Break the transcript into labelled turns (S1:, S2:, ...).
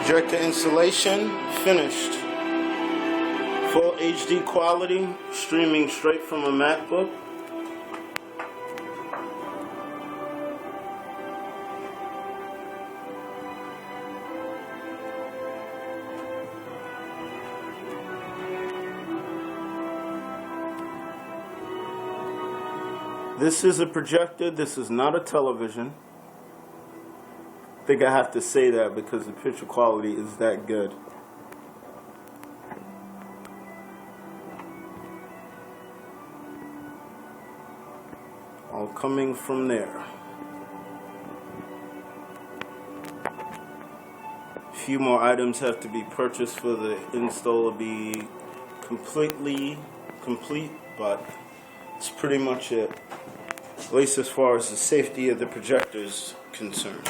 S1: Projector installation finished. Full HD quality, streaming straight from a MacBook. This is a projector, this is not a television. I think I have to say that because the picture quality is that good. All coming from there. A few more items have to be purchased for the install to be completely complete, but it's pretty much it. At least as far as the safety of the projector is concerned.